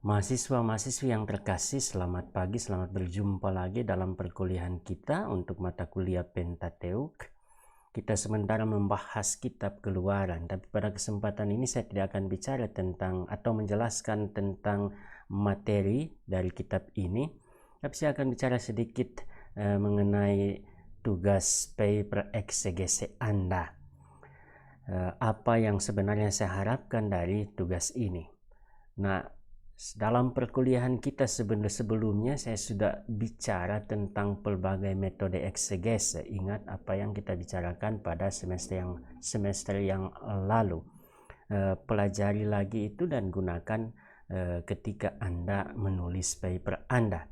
Mahasiswa-mahasiswi yang terkasih, selamat pagi, selamat berjumpa lagi dalam perkuliahan kita untuk mata kuliah Pentateuk. Kita sementara membahas kitab Keluaran, tapi pada kesempatan ini saya tidak akan bicara tentang atau menjelaskan tentang materi dari kitab ini, tapi saya akan bicara sedikit mengenai tugas paper eksegese Anda. Apa yang sebenarnya saya harapkan dari tugas ini. Nah, dalam perkuliahan kita sebelumnya saya sudah bicara tentang pelbagai metode eksegese. Ingat apa yang kita bicarakan pada semester yang lalu. Pelajari lagi itu dan gunakan ketika Anda menulis paper Anda.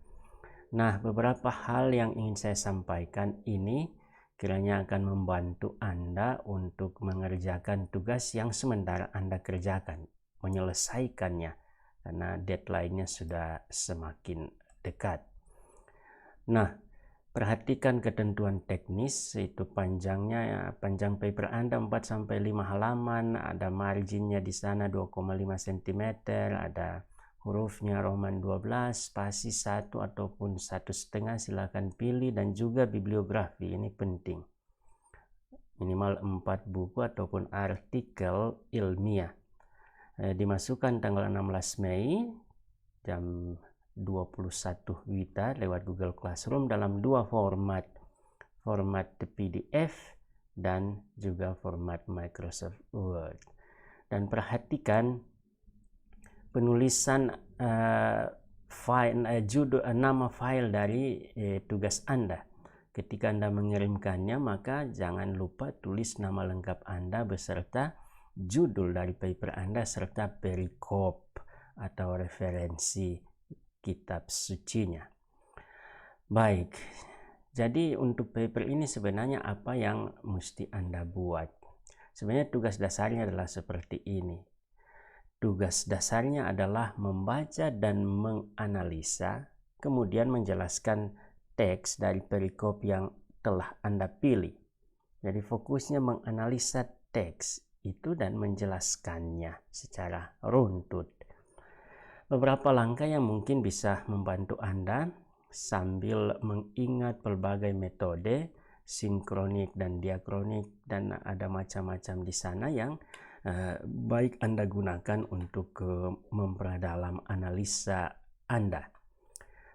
Nah, beberapa hal yang ingin saya sampaikan ini kiranya akan membantu Anda untuk mengerjakan tugas yang sementara Anda kerjakan, menyelesaikannya, karena deadline-nya sudah semakin dekat. Nah, perhatikan ketentuan teknis, itu panjang paper Anda 4-5 halaman, ada marginnya di sana 2,5 cm, ada hurufnya Roman 12, spasi 1 ataupun 1,5 silakan pilih, dan juga bibliografi, ini penting. Minimal 4 buku ataupun artikel ilmiah. Dimasukkan tanggal 16 Mei jam 21 WITA lewat Google Classroom dalam dua format PDF dan juga format Microsoft Word. Dan perhatikan penulisan nama file dari tugas Anda. Ketika Anda mengirimkannya, maka jangan lupa tulis nama lengkap Anda beserta judul dari paper Anda serta perikop atau referensi kitab sucinya. Baik, jadi untuk paper ini sebenarnya apa yang mesti Anda buat? Sebenarnya tugas dasarnya adalah seperti ini. Tugas dasarnya adalah membaca dan menganalisa, kemudian menjelaskan teks dari perikop yang telah Anda pilih. Jadi fokusnya menganalisa teks itu dan menjelaskannya secara runtut. Beberapa langkah yang mungkin bisa membantu Anda sambil mengingat pelbagai metode sinkronik dan diakronik, dan ada macam-macam di sana yang baik Anda gunakan untuk memperdalam analisa Anda.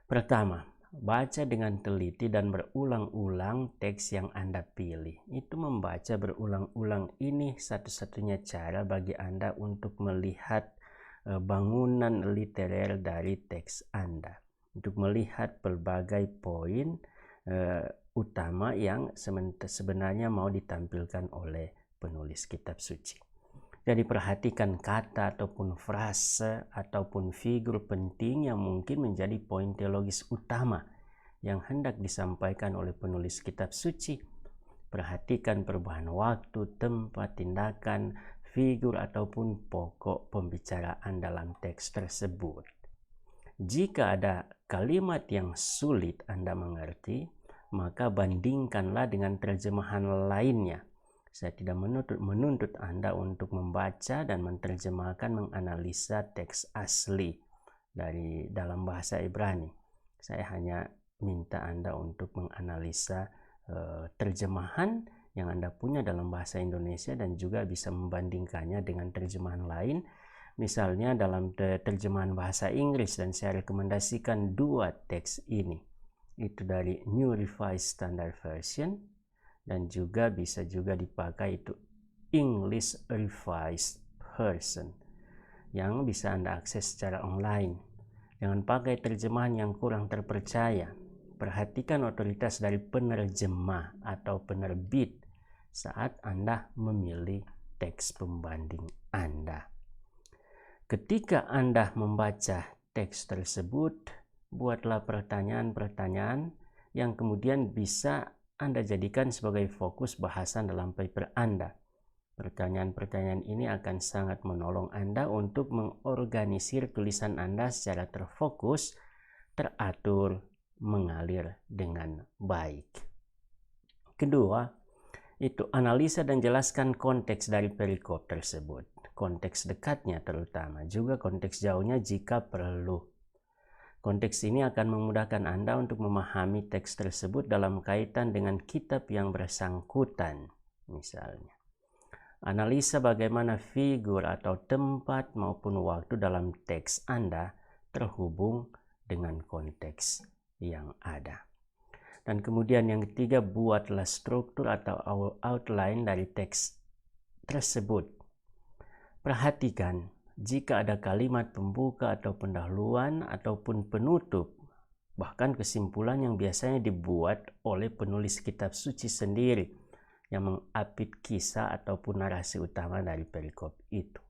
Pertama, baca dengan teliti dan berulang-ulang teks yang Anda pilih. Itu membaca berulang-ulang ini satu-satunya cara bagi Anda untuk melihat bangunan literer dari teks Anda. Untuk melihat pelbagai poin utama yang sebenarnya mau ditampilkan oleh penulis kitab suci. Jadi perhatikan kata ataupun frase ataupun figur penting yang mungkin menjadi poin teologis utama yang hendak disampaikan oleh penulis kitab suci. Perhatikan perubahan waktu, tempat, tindakan, figur ataupun pokok pembicaraan dalam teks tersebut. Jika ada kalimat yang sulit Anda mengerti, maka bandingkanlah dengan terjemahan lainnya. Saya tidak menuntut Anda untuk membaca dan menerjemahkan, menganalisa teks asli dari dalam bahasa Ibrani. Saya hanya minta Anda untuk menganalisa terjemahan yang Anda punya dalam bahasa Indonesia dan juga bisa membandingkannya dengan terjemahan lain. Misalnya dalam terjemahan bahasa Inggris, dan saya rekomendasikan dua teks ini. Itu dari New Revised Standard Version, dan juga bisa juga dipakai itu English Revised Version yang bisa Anda akses secara online. Jangan pakai terjemahan yang kurang terpercaya. Perhatikan otoritas dari penerjemah atau penerbit saat Anda memilih teks pembanding Anda. Ketika Anda membaca teks tersebut, buatlah pertanyaan-pertanyaan yang kemudian bisa Anda jadikan sebagai fokus bahasan dalam paper Anda. Pertanyaan-pertanyaan ini akan sangat menolong Anda untuk mengorganisir tulisan Anda secara terfokus, teratur, mengalir dengan baik. Kedua, itu analisa dan jelaskan konteks dari perikop tersebut. konteks dekatnya terutama, juga konteks jauhnya jika perlu. Konteks ini akan memudahkan Anda untuk memahami teks tersebut dalam kaitan dengan kitab yang bersangkutan. Misalnya, analisa bagaimana figur atau tempat maupun waktu dalam teks Anda terhubung dengan konteks yang ada. Dan kemudian yang ketiga, buatlah struktur atau outline dari teks tersebut. Perhatikan jika ada kalimat pembuka atau pendahuluan ataupun penutup, bahkan kesimpulan yang biasanya dibuat oleh penulis kitab suci sendiri yang mengapit kisah ataupun narasi utama dari perikop itu.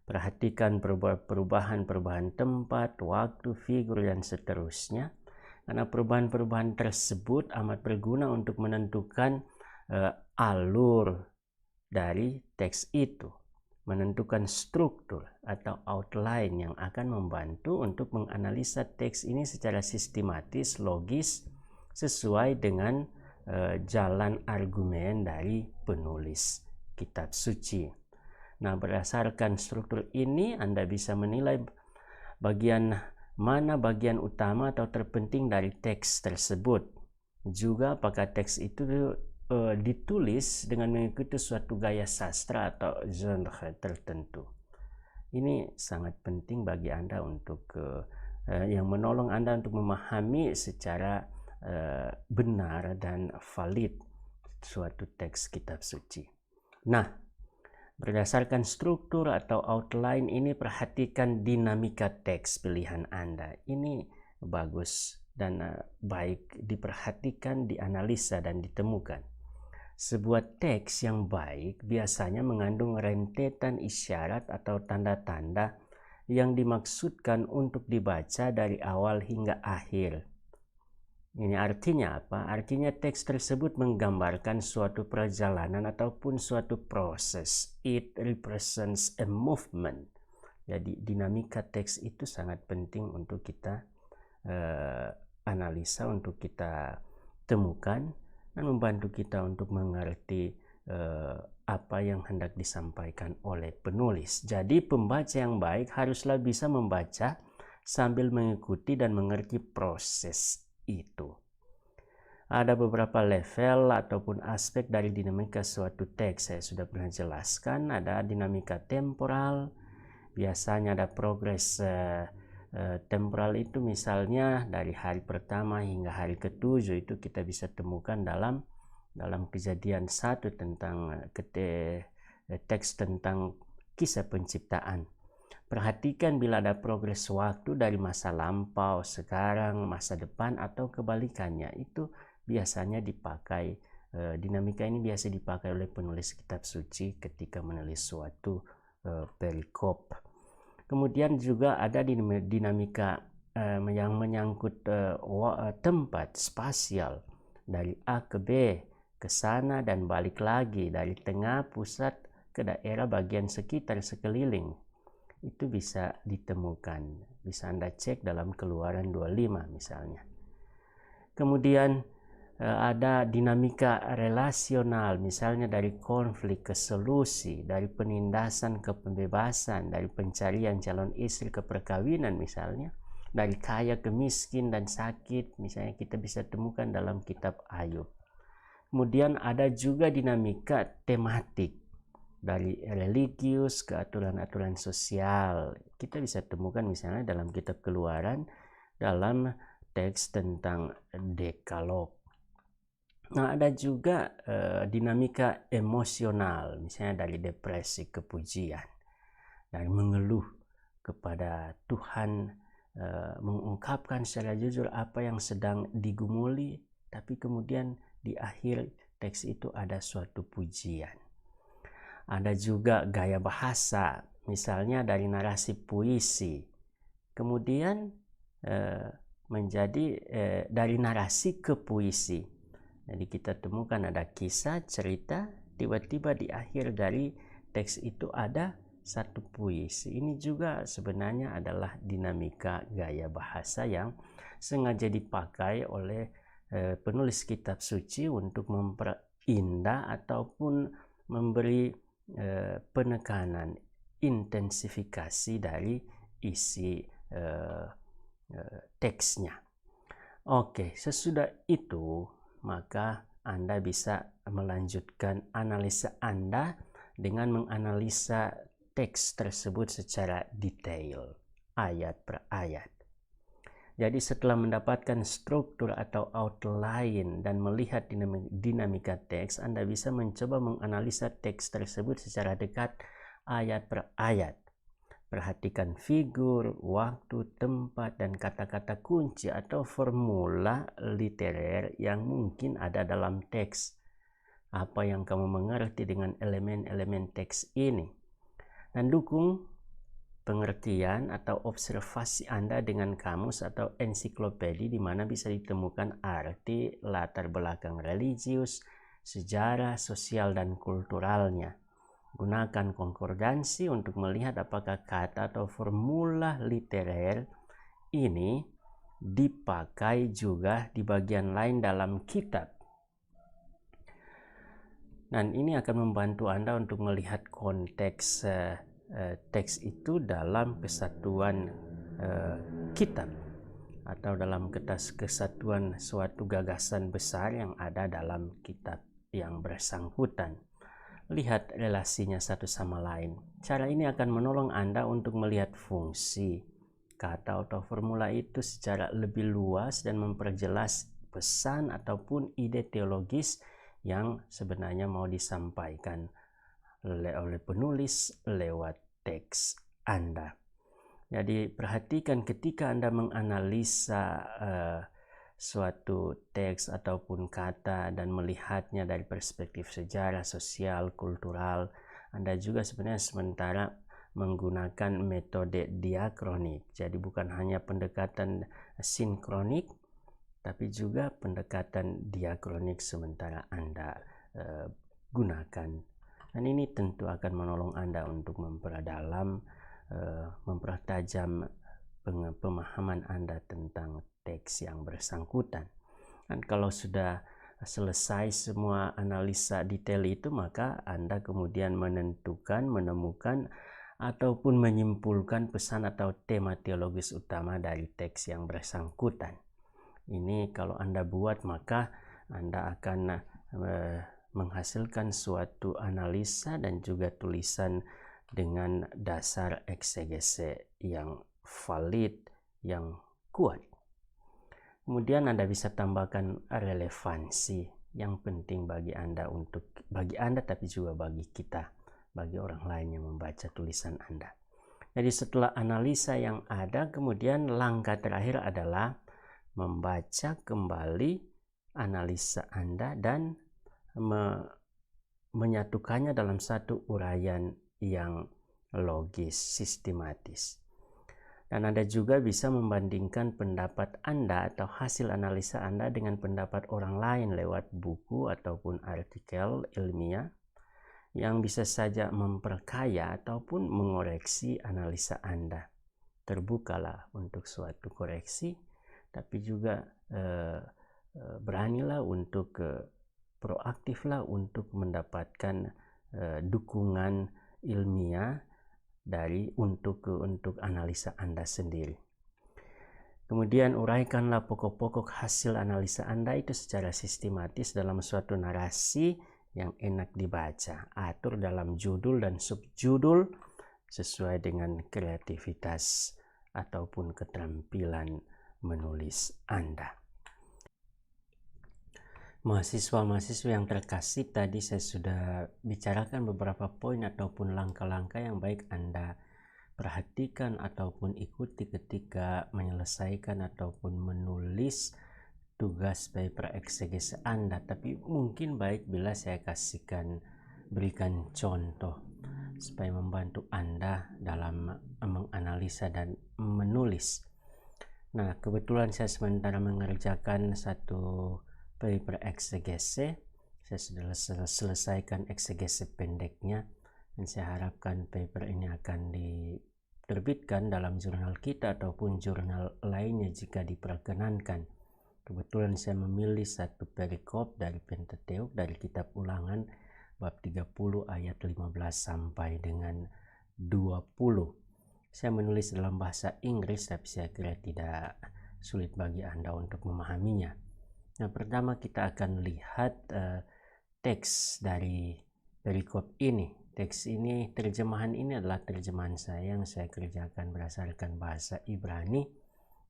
Perhatikan perubahan-perubahan tempat, waktu, figur, dan seterusnya, karena perubahan-perubahan tersebut amat berguna untuk menentukan alur dari teks itu, menentukan struktur atau outline yang akan membantu untuk menganalisa teks ini secara sistematis, logis, sesuai dengan jalan argumen dari penulis kitab suci. Nah, berdasarkan struktur ini Anda bisa menilai mana bagian utama atau terpenting dari teks tersebut. Juga apakah teks itu ditulis dengan mengikuti suatu gaya sastra atau genre tertentu. Ini sangat penting bagi Anda untuk yang menolong Anda untuk memahami secara benar dan valid suatu teks kitab suci. Nah, berdasarkan struktur atau outline ini, perhatikan dinamika teks pilihan Anda. Ini bagus dan baik diperhatikan, dianalisa, dan ditemukan. Sebuah teks yang baik biasanya mengandung rentetan isyarat atau tanda-tanda yang dimaksudkan untuk dibaca dari awal hingga akhir. Ini artinya apa? Artinya teks tersebut menggambarkan suatu perjalanan ataupun suatu proses. It represents a movement. Jadi dinamika teks itu sangat penting untuk kita analisa, untuk kita temukan, dan membantu kita untuk mengerti apa yang hendak disampaikan oleh penulis. Jadi pembaca yang baik haruslah bisa membaca sambil mengikuti dan mengerti proses itu. Ada beberapa level ataupun aspek dari dinamika suatu teks. Saya sudah pernah jelaskan. Ada dinamika temporal. Biasanya ada progres temporal itu, misalnya dari hari pertama hingga hari ke-7 itu kita bisa temukan dalam Kejadian 1 tentang teks tentang kisah penciptaan. Perhatikan bila ada progres waktu dari masa lampau, sekarang, masa depan, atau kebalikannya. Itu biasanya dipakai, dinamika ini biasa dipakai oleh penulis kitab suci ketika menulis suatu perikop. Kemudian juga ada dinamika yang menyangkut tempat, spasial, dari A ke B, ke sana dan balik lagi, dari tengah pusat ke daerah bagian sekitar sekeliling. Itu bisa ditemukan, bisa Anda cek dalam Keluaran 25 misalnya. Kemudian ada dinamika relasional, misalnya dari konflik ke solusi, dari penindasan ke pembebasan, dari pencarian calon istri ke perkawinan misalnya, dari kaya ke miskin dan sakit, misalnya kita bisa temukan dalam kitab Ayub. Kemudian ada juga dinamika tematik, dari religius ke aturan-aturan sosial. Kita bisa temukan misalnya dalam kitab Keluaran, dalam teks tentang Dekalog. Nah, ada juga dinamika emosional, misalnya dari depresi ke pujian, dari mengeluh kepada Tuhan, mengungkapkan secara jujur apa yang sedang digumuli, tapi kemudian di akhir teks itu ada suatu pujian. Ada juga gaya bahasa, misalnya dari narasi puisi, kemudian menjadi dari narasi ke puisi. Jadi kita temukan ada kisah, cerita, tiba-tiba di akhir dari teks itu ada satu puisi. Ini juga sebenarnya adalah dinamika gaya bahasa yang sengaja dipakai oleh penulis kitab suci untuk memperindah ataupun memberi penekanan, intensifikasi dari isi teksnya. Oke, sesudah itu maka Anda bisa melanjutkan analisa Anda dengan menganalisa teks tersebut secara detail, ayat per ayat. Jadi setelah mendapatkan struktur atau outline dan melihat dinamika teks, Anda bisa mencoba menganalisa teks tersebut secara dekat ayat per ayat. Perhatikan figur, waktu, tempat, dan kata-kata kunci atau formula literer yang mungkin ada dalam teks. Apa yang kamu mengerti dengan elemen-elemen teks ini. Dan dukung pengertian atau observasi Anda dengan kamus atau ensiklopedi di mana bisa ditemukan arti, latar belakang religius, sejarah, sosial, dan kulturalnya. Gunakan konkordansi untuk melihat apakah kata atau formula literer ini dipakai juga di bagian lain dalam kitab. Dan ini akan membantu Anda untuk melihat konteks teks itu dalam kesatuan kitab atau dalam kesatuan suatu gagasan besar yang ada dalam kitab yang bersangkutan. Lihat relasinya satu sama lain. Cara ini akan menolong Anda untuk melihat fungsi kata atau formula itu secara lebih luas dan memperjelas pesan ataupun ide teologis yang sebenarnya mau disampaikan oleh penulis lewat teks Anda. Jadi perhatikan ketika Anda menganalisa suatu teks ataupun kata dan melihatnya dari perspektif sejarah, sosial, kultural, Anda juga sebenarnya sementara menggunakan metode diakronik. Jadi bukan hanya pendekatan sinkronik, tapi juga pendekatan diakronik sementara Anda gunakan. Dan ini tentu akan menolong Anda untuk memperdalam, mempertajam pemahaman Anda tentang teks yang bersangkutan. Dan kalau sudah selesai semua analisa detail itu, maka Anda kemudian menemukan ataupun menyimpulkan pesan atau tema teologis utama dari teks yang bersangkutan. Ini kalau Anda buat, maka Anda akan menghasilkan suatu analisa dan juga tulisan dengan dasar eksegese yang valid, yang kuat. Kemudian Anda bisa tambahkan relevansi yang penting bagi Anda tapi juga bagi kita, bagi orang lain yang membaca tulisan Anda. Jadi setelah analisa yang ada, kemudian langkah terakhir adalah membaca kembali analisa Anda dan menyatukannya dalam satu uraian yang logis, sistematis. Dan Anda juga bisa membandingkan pendapat Anda atau hasil analisa Anda dengan pendapat orang lain lewat buku ataupun artikel ilmiah yang bisa saja memperkaya ataupun mengoreksi analisa Anda. Terbukalah untuk suatu koreksi, tapi juga beranilah untuk proaktiflah untuk mendapatkan dukungan ilmiah untuk analisa Anda sendiri. Kemudian uraikanlah pokok-pokok hasil analisa Anda itu secara sistematis dalam suatu narasi yang enak dibaca. Atur dalam judul dan subjudul sesuai dengan kreativitas ataupun keterampilan menulis Anda. Mahasiswa-mahasiswa yang terkasih, tadi saya sudah bicarakan beberapa poin ataupun langkah-langkah yang baik Anda perhatikan ataupun ikuti ketika menyelesaikan ataupun menulis tugas paper eksegese Anda. Tapi mungkin baik bila saya berikan contoh supaya membantu Anda dalam menganalisa dan menulis. Nah, kebetulan saya sementara mengerjakan satu paper eksegese. Saya sudah selesaikan eksegese pendeknya dan saya harapkan paper ini akan diterbitkan dalam jurnal kita ataupun jurnal lainnya jika diperkenankan. Kebetulan saya memilih satu perikop dari Pentateuk dari kitab Ulangan bab 30 ayat 15 sampai dengan Saya menulis dalam bahasa Inggris, tapi saya kira tidak sulit bagi Anda untuk memahaminya. Nah, pertama kita akan lihat teks dari perikop ini. Teks ini, terjemahan ini adalah terjemahan saya yang saya kerjakan berdasarkan bahasa Ibrani,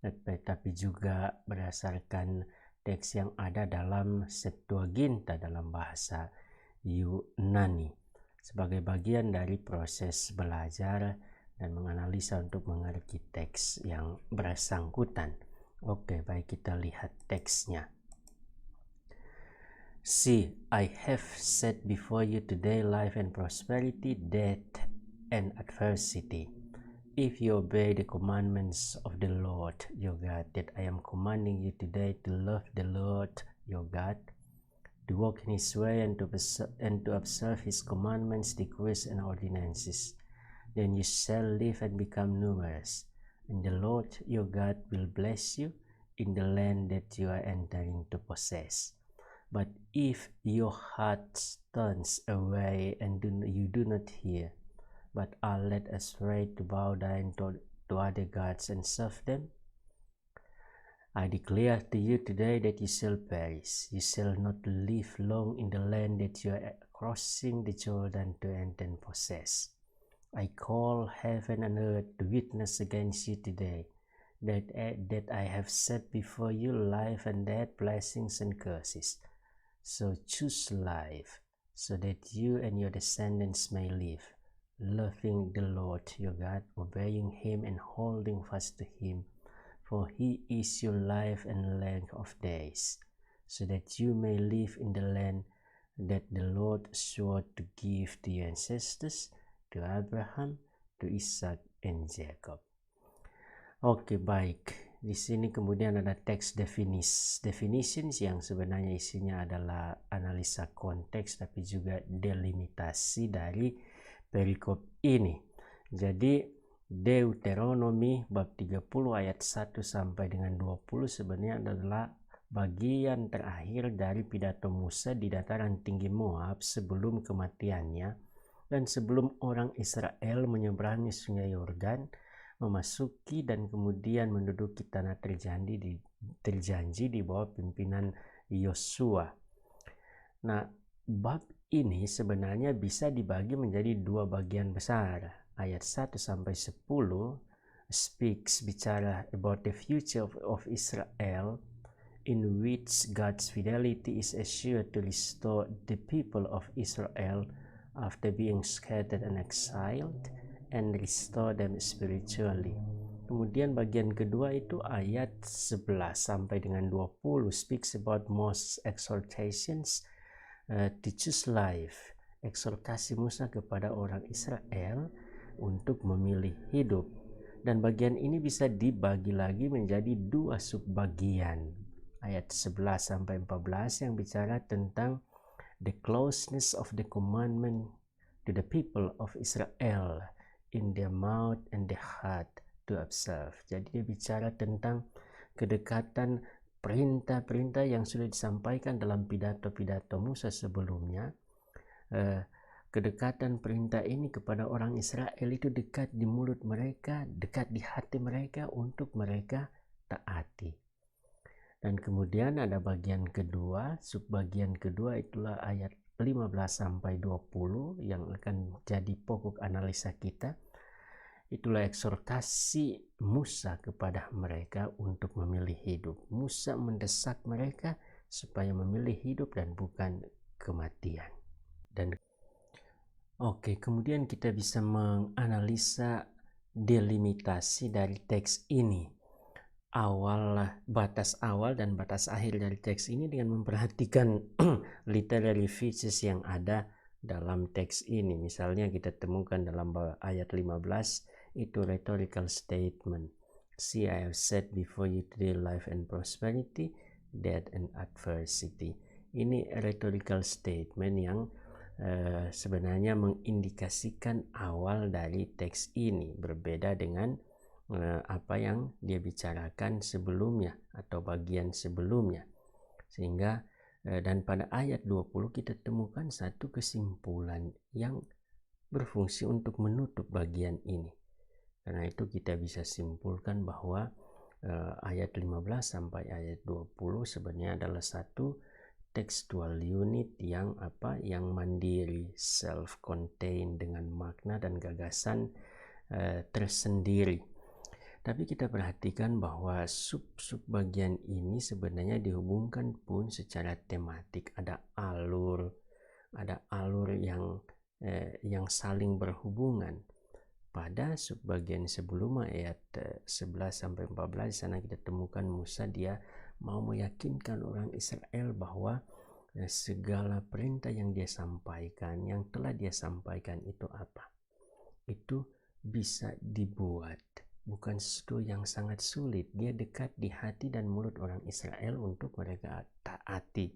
tetapi juga berdasarkan teks yang ada dalam Septuaginta dalam bahasa Yunani, sebagai bagian dari proses belajar dan menganalisa untuk mengerti teks yang bersangkutan. Oke, baik, kita lihat teksnya. See, I have set before you today life and prosperity, death and adversity. If you obey the commandments of the Lord your God that I am commanding you today, to love the Lord your God, to walk in his way and to observe his commandments, decrees, and ordinances, then you shall live and become numerous, and the Lord your God will bless you in the land that you are entering to possess. But if your heart turns away and you do not hear, but are led astray to bow down to other gods and serve them, I declare to you today that you shall perish. You shall not live long in the land that you are crossing the Jordan to enter and possess. I call heaven and earth to witness against you today that I have set before you life and death, blessings and curses. So choose life, so that you and your descendants may live, loving the Lord your God, obeying him and holding fast to him, for he is your life and length of days, so that you may live in the land that the Lord swore to give to your ancestors, to Abraham, to Ishak, and Jacob. Oke, baik. Di sini kemudian ada teks definitions yang sebenarnya isinya adalah analisa konteks tapi juga delimitasi dari perikop ini. Jadi Deuteronomi bab 30 ayat 1 sampai dengan 20 sebenarnya adalah bagian terakhir dari pidato Musa di dataran tinggi Moab sebelum kematiannya dan sebelum orang Israel menyeberangi sungai Yordan, memasuki dan kemudian menduduki tanah terjanji di bawah pimpinan Yosua. Nah, bab ini sebenarnya bisa dibagi menjadi dua bagian besar. Ayat 1 sampai 10 bicara about the future of Israel, in which God's fidelity is assured to restore the people of Israel after being scattered and exiled, and restore them spiritually. Kemudian bagian kedua itu ayat 11 sampai dengan 20 speaks about most exhortations to choose life. Eksortasi Musa kepada orang Israel untuk memilih hidup. Dan bagian ini bisa dibagi lagi menjadi dua subbagian. Ayat 11 sampai 14 yang bicara tentang the closeness of the commandment to the people of Israel in their mouth and their heart to observe. Jadi dia bicara tentang kedekatan perintah-perintah yang sudah disampaikan dalam pidato-pidato Musa sebelumnya. Kedekatan perintah ini kepada orang Israel itu dekat di mulut mereka, dekat di hati mereka untuk mereka taati. Dan kemudian ada bagian kedua, subbagian kedua itulah ayat 15 sampai 20 yang akan jadi pokok analisa kita. Itulah eksortasi Musa kepada mereka untuk memilih hidup. Musa mendesak mereka supaya memilih hidup dan bukan kematian. Dan kemudian kita bisa menganalisa delimitasi dari teks ini. Batas awal dan batas akhir dari teks ini dengan memperhatikan literary features yang ada dalam teks ini. Misalnya kita temukan dalam ayat 15 itu rhetorical statement. See, I have set before you today life and prosperity, death and adversity. Ini rhetorical statement yang sebenarnya mengindikasikan awal dari teks ini, berbeda dengan apa yang dia bicarakan sebelumnya atau bagian sebelumnya. Sehingga dan pada ayat 20 kita temukan satu kesimpulan yang berfungsi untuk menutup bagian ini. Karena itu kita bisa simpulkan bahwa ayat 15 sampai ayat 20 sebenarnya adalah satu textual unit yang mandiri, self-contained dengan makna dan gagasan tersendiri. Tapi kita perhatikan bahwa sub-sub bagian ini sebenarnya dihubungkan pun secara tematik. Ada alur yang saling berhubungan. Pada subbagian sebelum ayat 11 sampai 14 di sana kita temukan Musa, dia mau meyakinkan orang Israel bahwa segala perintah yang dia sampaikan, yang telah dia sampaikan itu apa? Itu bisa dibuat. Bukan sesuatu yang sangat sulit. Dia dekat di hati dan mulut orang Israel untuk mereka taati.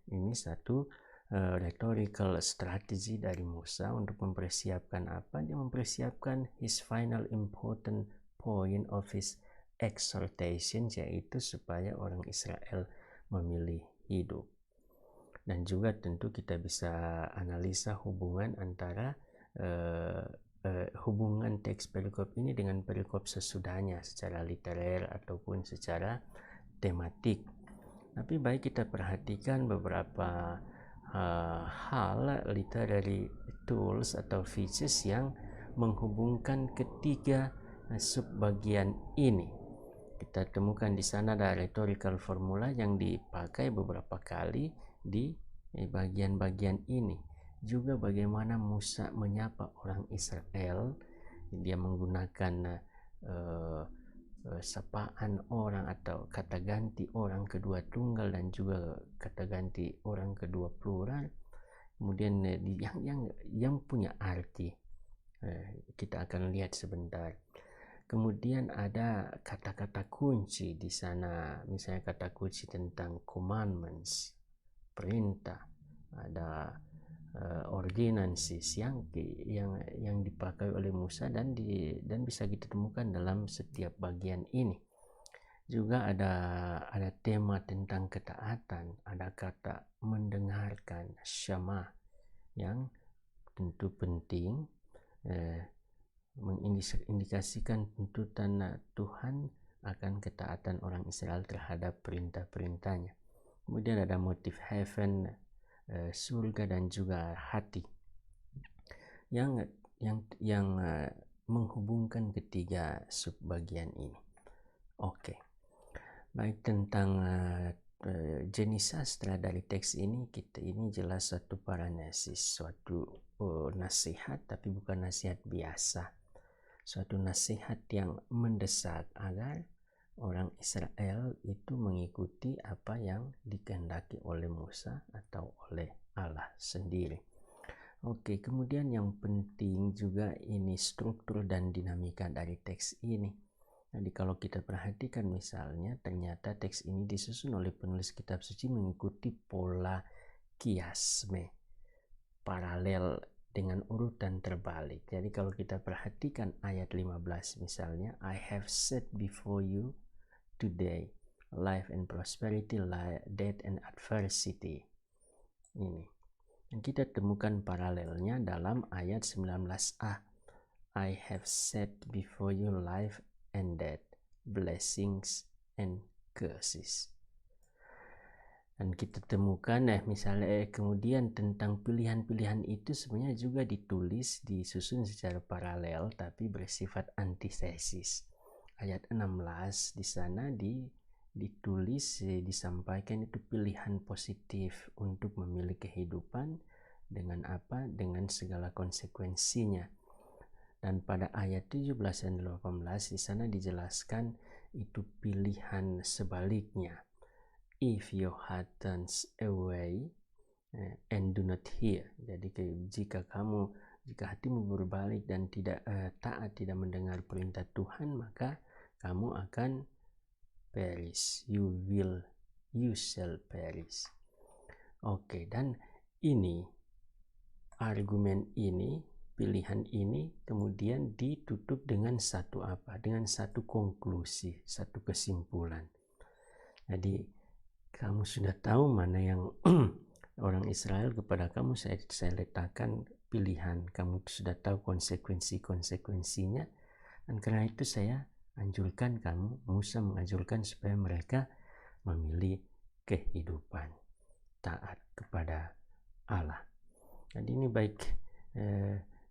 Ini satu rhetorical strategy dari Musa untuk mempersiapkan apa? Dia mempersiapkan his final important point of his exhortation, yaitu supaya orang Israel memilih hidup. Dan juga tentu kita bisa analisa hubungan antara hubungan teks perikop ini dengan perikop sesudahnya secara literer ataupun secara tematik. Tapi baik kita perhatikan beberapa hal literary tools atau features yang menghubungkan ketiga subbagian ini. Kita temukan di sana ada rhetorical formula yang dipakai beberapa kali di bagian-bagian ini. Juga bagaimana Musa menyapa orang Israel, dia menggunakan sapaan orang atau kata ganti orang kedua tunggal dan juga kata ganti orang kedua plural. Kemudian yang punya arti kita akan lihat sebentar. Kemudian ada kata-kata kunci di sana, misalnya kata kunci tentang commandments, perintah, ada ordinances yang dipakai oleh Musa dan bisa kita temukan dalam setiap bagian ini. Juga ada tema tentang ketaatan, ada kata mendengarkan, syama, yang tentu penting mengindikasikan tuntutan Tuhan akan ketaatan orang Israel terhadap perintah-perintahnya. Kemudian ada motif heaven, surga dan juga hati yang menghubungkan ketiga subbagian ini. Oke. Baik, tentang jenis sastra dari teks ini, ini jelas suatu paranesis, suatu nasihat, tapi bukan nasihat biasa. Suatu nasihat yang mendesak agar orang Israel itu mengikuti apa yang dikehendaki oleh Musa atau oleh Allah sendiri. Oke, kemudian yang penting juga ini struktur dan dinamika dari teks ini. Jadi kalau kita perhatikan misalnya, ternyata teks ini disusun oleh penulis kitab suci mengikuti pola kiasme, paralel dengan urutan terbalik. Jadi kalau kita perhatikan ayat 15 misalnya, I have set before you today life and prosperity, death and adversity. Ini. Dan kita temukan paralelnya dalam ayat 19a. I have set before you life and death, blessings and curses. Dan kita temukan misalnya kemudian tentang pilihan-pilihan itu sebenarnya juga disusun secara paralel tapi bersifat antitesis. Ayat 16 di sana disampaikan itu pilihan positif untuk memilih kehidupan dengan apa? Dengan segala konsekuensinya. Dan pada ayat 17 dan 18 di sana dijelaskan itu pilihan sebaliknya. If your heart turns away and do not hear. Jadi jika hatimu berbalik dan tidak taat, tidak mendengar perintah Tuhan, maka kamu akan perish. You shall perish. Oke, dan ini argumen ini, pilihan ini kemudian ditutup dengan satu apa? Dengan satu konklusi, satu kesimpulan. Jadi kamu sudah tahu mana yang orang Israel kepada kamu saya letakkan pilihan, kamu sudah tahu konsekuensinya, dan karena itu saya anjurkan kamu, Musa menganjurkan supaya mereka memilih kehidupan taat kepada Allah. Jadi ini baik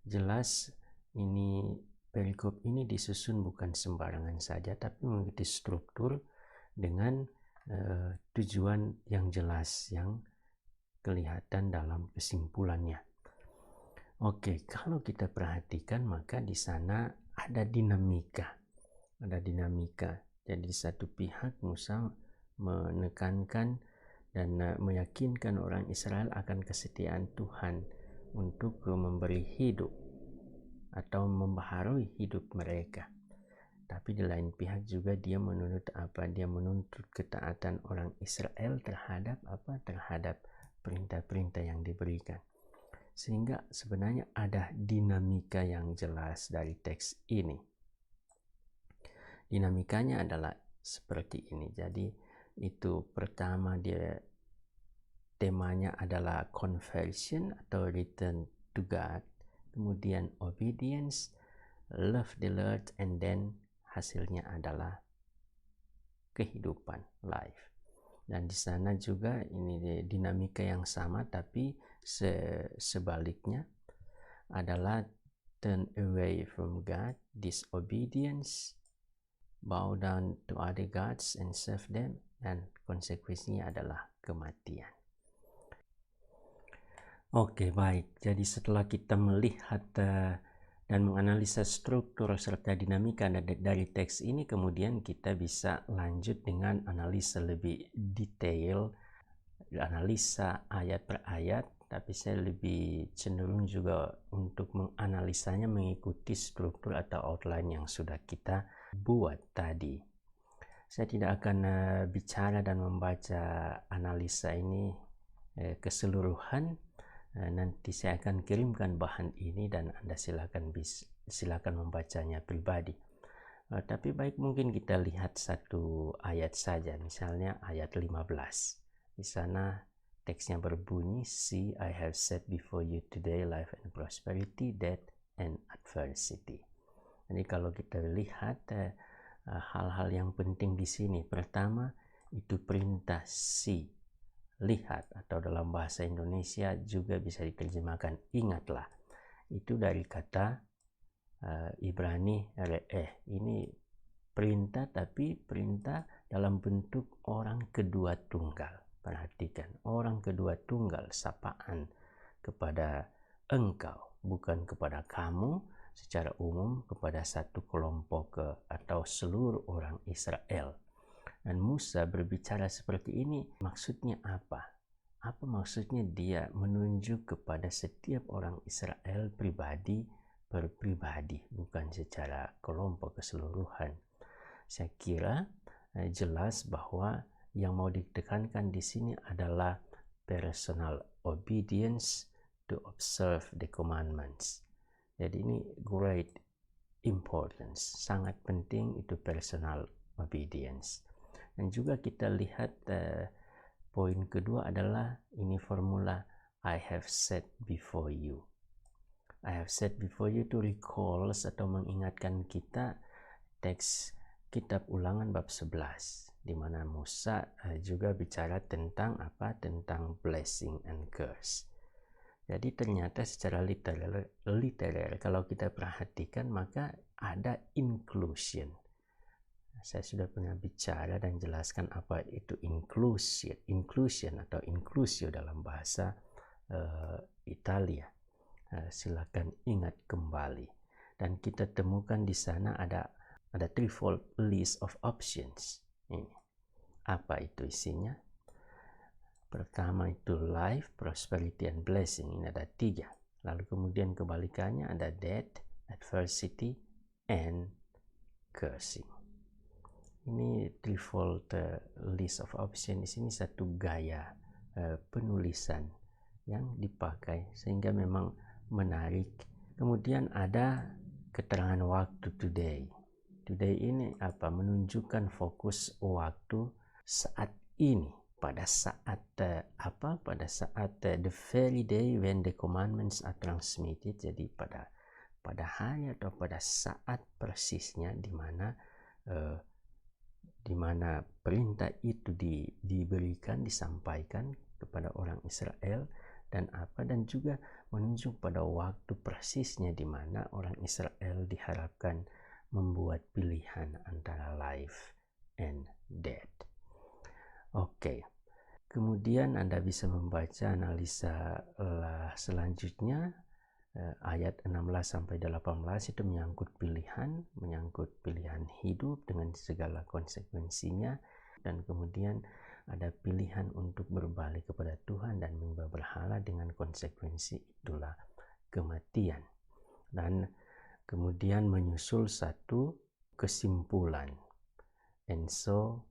jelas, ini perikop ini disusun bukan sembarangan saja, tapi mengikuti struktur dengan tujuan yang jelas yang kelihatan dalam kesimpulannya. Oke, kalau kita perhatikan maka di sana ada dinamika. Jadi satu pihak Musa menekankan dan meyakinkan orang Israel akan kesetiaan Tuhan untuk memberi hidup atau membaharui hidup mereka. Tapi di lain pihak juga dia menuntut Dia menuntut ketaatan orang Israel terhadap terhadap perintah-perintah yang diberikan. Sehingga sebenarnya ada dinamika yang jelas dari teks ini. Dinamikanya adalah seperti ini. Jadi itu pertama temanya adalah conversion atau return to God, kemudian obedience, love the Lord, and then hasilnya adalah kehidupan, life. Dan di sana juga ini dinamika yang sama, tapi sebaliknya adalah turn away from God, disobedience, bow down to other gods and serve them, dan konsekuensinya adalah kematian. Oke, baik. Jadi setelah kita melihat dan menganalisa struktur serta dinamika dari teks ini, kemudian kita bisa lanjut dengan analisa lebih detail, analisa ayat per ayat, tapi saya lebih cenderung juga untuk menganalisanya mengikuti struktur atau outline yang sudah kita buat tadi. Saya tidak akan bicara dan membaca analisa ini keseluruhan. Nanti saya akan kirimkan bahan ini dan Anda silakan membacanya pribadi. Tapi baik, mungkin kita lihat satu ayat saja, misalnya ayat 15. Di sana teksnya berbunyi, "See, I have set before you today life and prosperity, death and adversity." Jadi kalau kita lihat hal-hal yang penting di sini, pertama itu perintah see, lihat, atau dalam bahasa Indonesia juga bisa diterjemahkan ingatlah. Itu dari kata Ibrani re'eh. Ini perintah, tapi perintah dalam bentuk orang kedua tunggal. Perhatikan, orang kedua tunggal, sapaan kepada engkau, bukan kepada kamu secara umum, kepada satu kelompok atau seluruh orang Israel. Dan Musa berbicara seperti ini, maksudnya apa? Apa maksudnya? Dia menunjuk kepada setiap orang Israel pribadi per pribadi, bukan secara kelompok keseluruhan. Saya kira jelas bahwa yang mau ditekankan di sini adalah personal obedience to observe the commandments. Jadi ini great importance, sangat penting itu personal obedience. Dan juga kita lihat poin kedua adalah ini formula I have set before you. I have set before you to recall atau mengingatkan kita teks kitab Ulangan bab 11, di mana Musa juga bicara tentang tentang blessing and curse. Jadi ternyata secara literer kalau kita perhatikan maka ada inclusion. Saya sudah pernah bicara dan jelaskan apa itu inclusion atau inclusio dalam bahasa Italia. Silakan ingat kembali. Dan kita temukan di sana ada threefold list of options. Ini apa itu isinya? Pertama itu life, prosperity, and blessing. Ini ada 3. Lalu kemudian kebalikannya ada death, adversity, and cursing. Ini threefold list of options. Di sini satu gaya penulisan yang dipakai sehingga memang menarik. Kemudian ada keterangan waktu today. Today ini menunjukkan fokus waktu saat ini, pada saat pada saat the very day when the commandments are transmitted, jadi pada hari atau pada saat persisnya di mana perintah itu diberikan, disampaikan kepada orang Israel, dan juga menunjuk pada waktu persisnya di mana orang Israel diharapkan membuat pilihan antara life and death. Oke. Kemudian Anda bisa membaca analisa selanjutnya, ayat 16 sampai 18 itu menyangkut pilihan hidup dengan segala konsekuensinya, dan kemudian ada pilihan untuk berbalik kepada Tuhan dan menyembah berhala dengan konsekuensi itulah kematian. Dan kemudian menyusul satu kesimpulan, and so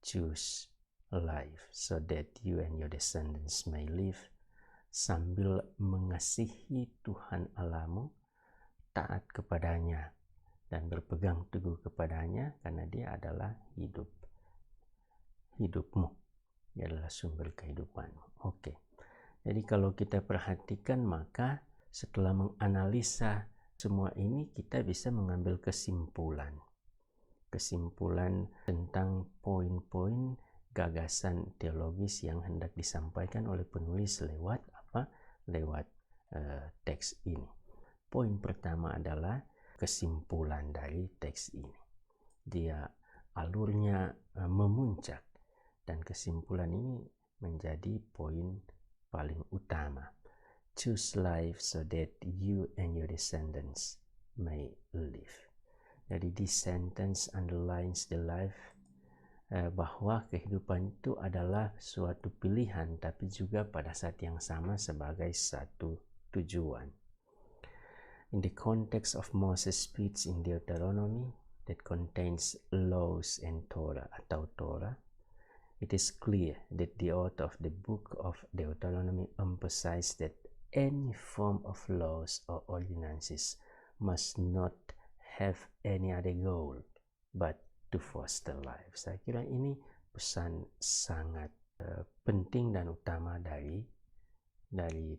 choose life so that you and your descendants may live, sambil mengasihi Tuhan Allahmu, taat kepadanya dan berpegang teguh kepadanya, karena Dia adalah hidupmu, Dia adalah sumber kehidupanmu. Oke. Jadi kalau kita perhatikan, maka setelah menganalisa semua ini, kita bisa mengambil kesimpulan tentang poin-poin gagasan teologis yang hendak disampaikan oleh penulis lewat teks ini. Poin pertama adalah kesimpulan dari teks ini. Dia alurnya memuncak, dan kesimpulan ini menjadi poin paling utama. Choose life so that you and your descendants may live. Jadi this sentence underlines the life, bahwa kehidupan itu adalah suatu pilihan, tapi juga pada saat yang sama sebagai satu tujuan. In the context of Moses' speech in Deuteronomy that contains laws and Torah atau Torah, it is clear that the author of the book of Deuteronomy emphasized that any form of laws or ordinances must not have any other goal but to foster life. Saya kira ini pesan sangat penting dan utama dari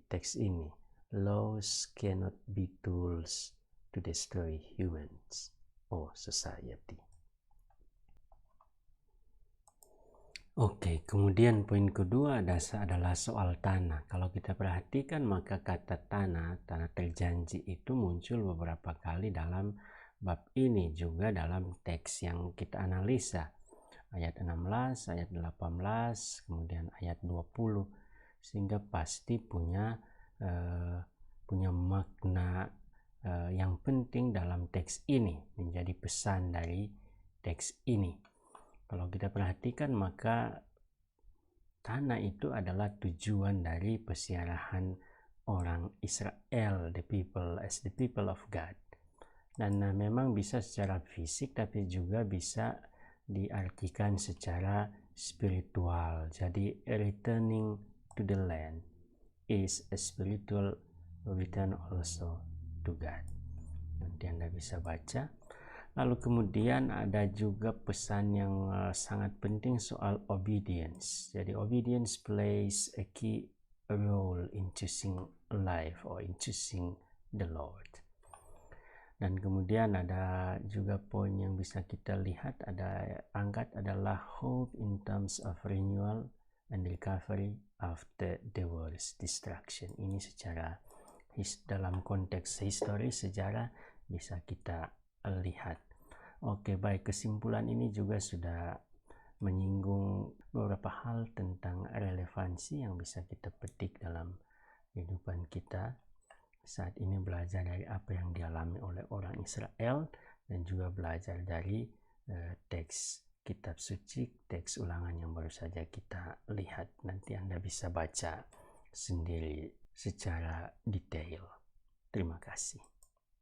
teks ini. Laws cannot be tools to destroy humans or society. Oke, kemudian poin kedua adalah soal tanah. Kalau kita perhatikan, maka kata tanah terjanji itu muncul beberapa kali dalam bab ini, juga dalam teks yang kita analisa. Ayat 16, ayat 18, kemudian ayat 20. Sehingga pasti punya makna yang penting dalam teks ini, menjadi pesan dari teks ini. Kalau kita perhatikan, maka tanah itu adalah tujuan dari pesiarahan orang Israel, the people of God. Dan memang bisa secara fisik, tapi juga bisa diartikan secara spiritual. Jadi returning to the land is a spiritual return also to God. Nanti Anda bisa baca. Lalu kemudian ada juga pesan yang sangat penting soal obedience. Jadi obedience plays a key role in choosing life or in choosing the Lord. Dan kemudian ada juga poin yang bisa kita lihat, angkat adalah hope in terms of renewal and recovery after the world's destruction. Ini secara dalam konteks historis, sejarah, bisa kita lihat. Oke, baik, kesimpulan ini juga sudah menyinggung beberapa hal tentang relevansi yang bisa kita petik dalam kehidupan kita saat ini, belajar dari apa yang dialami oleh orang Israel, dan juga belajar dari teks kitab suci, teks Ulangan yang baru saja kita lihat. Nanti Anda bisa baca sendiri secara detail. Terima kasih.